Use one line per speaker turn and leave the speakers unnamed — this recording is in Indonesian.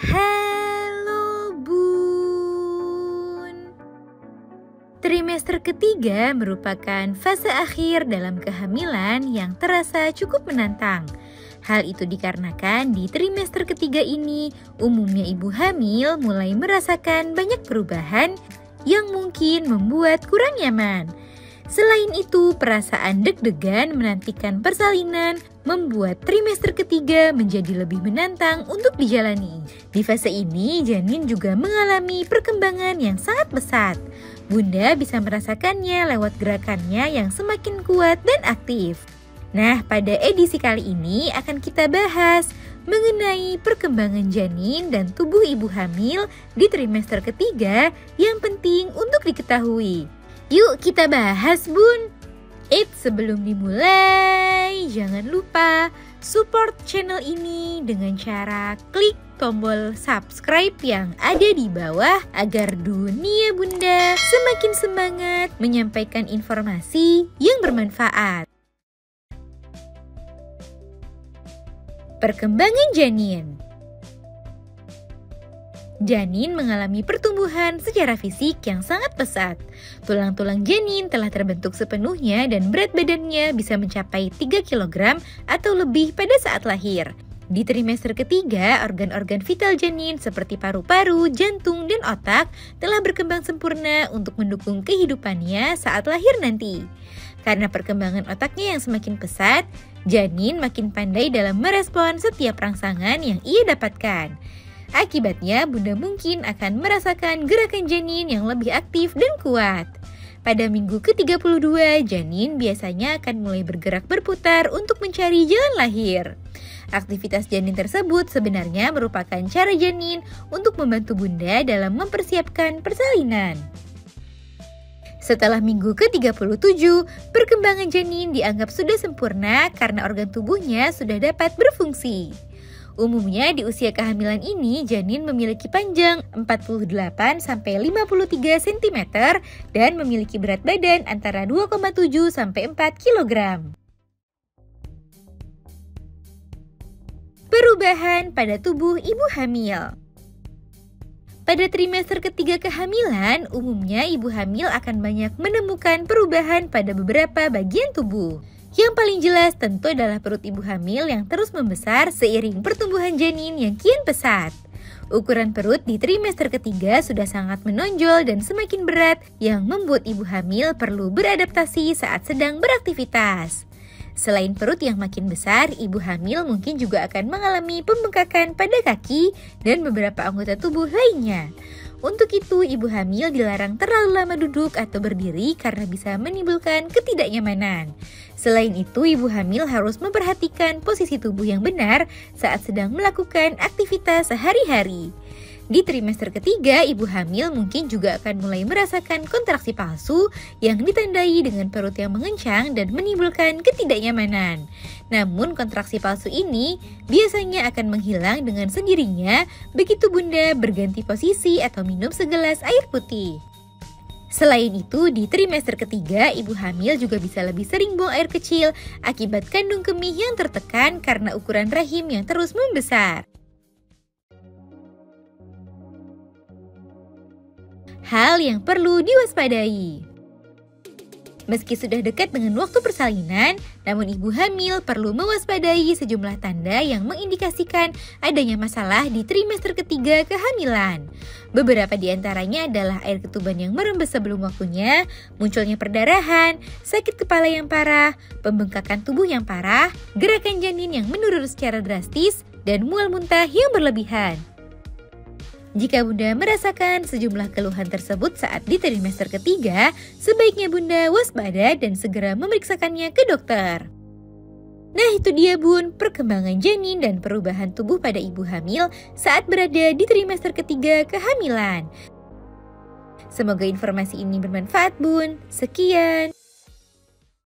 Halo Bun. Trimester ketiga merupakan fase akhir dalam kehamilan yang terasa cukup menantang. Hal itu dikarenakan di trimester ketiga ini umumnya ibu hamil mulai merasakan banyak perubahan yang mungkin membuat kurang nyaman. Selain itu, perasaan deg-degan menantikan persalinan membuat trimester ketiga menjadi lebih menantang untuk dijalani. Di fase ini, janin juga mengalami perkembangan yang sangat pesat. Bunda bisa merasakannya lewat gerakannya yang semakin kuat dan aktif. Nah, pada edisi kali ini akan kita bahas mengenai perkembangan janin dan tubuh ibu hamil di trimester ketiga yang penting untuk diketahui. Yuk kita bahas Bun. Sebelum dimulai, jangan lupa support channel ini dengan cara klik tombol subscribe yang ada di bawah agar dunia Bunda semakin semangat menyampaikan informasi yang bermanfaat. Perkembangan janin. Janin mengalami pertumbuhan secara fisik yang sangat pesat. Tulang-tulang janin telah terbentuk sepenuhnya dan berat badannya bisa mencapai 3 kg atau lebih pada saat lahir. Di trimester ketiga, organ-organ vital janin seperti paru-paru, jantung, dan otak telah berkembang sempurna untuk mendukung kehidupannya saat lahir nanti. Karena perkembangan otaknya yang semakin pesat, janin makin pandai dalam merespon setiap rangsangan yang ia dapatkan. Akibatnya, Bunda mungkin akan merasakan gerakan janin yang lebih aktif dan kuat. Pada minggu ke-32, janin biasanya akan mulai bergerak berputar untuk mencari jalan lahir. Aktivitas janin tersebut sebenarnya merupakan cara janin untuk membantu Bunda dalam mempersiapkan persalinan. Setelah minggu ke-37, perkembangan janin dianggap sudah sempurna karena organ tubuhnya sudah dapat berfungsi. Umumnya di usia kehamilan ini janin memiliki panjang 48-53 cm dan memiliki berat badan antara 2,7-4 kg. Perubahan pada tubuh ibu hamil. Pada trimester ketiga kehamilan, umumnya ibu hamil akan banyak menemukan perubahan pada beberapa bagian tubuh. Yang paling jelas tentu adalah perut ibu hamil yang terus membesar seiring pertumbuhan janin yang kian pesat. Ukuran perut di trimester ketiga sudah sangat menonjol dan semakin berat yang membuat ibu hamil perlu beradaptasi saat sedang beraktivitas. Selain perut yang makin besar, ibu hamil mungkin juga akan mengalami pembengkakan pada kaki dan beberapa anggota tubuh lainnya. Untuk itu, ibu hamil dilarang terlalu lama duduk atau berdiri karena bisa menimbulkan ketidaknyamanan. Selain itu, ibu hamil harus memperhatikan posisi tubuh yang benar saat sedang melakukan aktivitas sehari-hari. Di trimester ketiga, ibu hamil mungkin juga akan mulai merasakan kontraksi palsu yang ditandai dengan perut yang mengencang dan menimbulkan ketidaknyamanan. Namun kontraksi palsu ini biasanya akan menghilang dengan sendirinya begitu Bunda berganti posisi atau minum segelas air putih. Selain itu, di trimester ketiga, ibu hamil juga bisa lebih sering buang air kecil akibat kandung kemih yang tertekan karena ukuran rahim yang terus membesar. Hal yang perlu diwaspadai. Meski sudah dekat dengan waktu persalinan, namun ibu hamil perlu mewaspadai sejumlah tanda yang mengindikasikan adanya masalah di trimester ketiga kehamilan. Beberapa di antaranya adalah air ketuban yang merembes sebelum waktunya, munculnya perdarahan, sakit kepala yang parah, pembengkakan tubuh yang parah, gerakan janin yang menurun secara drastis, dan mual muntah yang berlebihan. Jika Bunda merasakan sejumlah keluhan tersebut saat di trimester ketiga, sebaiknya Bunda waspada dan segera memeriksakannya ke dokter. Nah itu dia Bun, perkembangan janin dan perubahan tubuh pada ibu hamil saat berada di trimester ketiga kehamilan. Semoga informasi ini bermanfaat Bun. Sekian.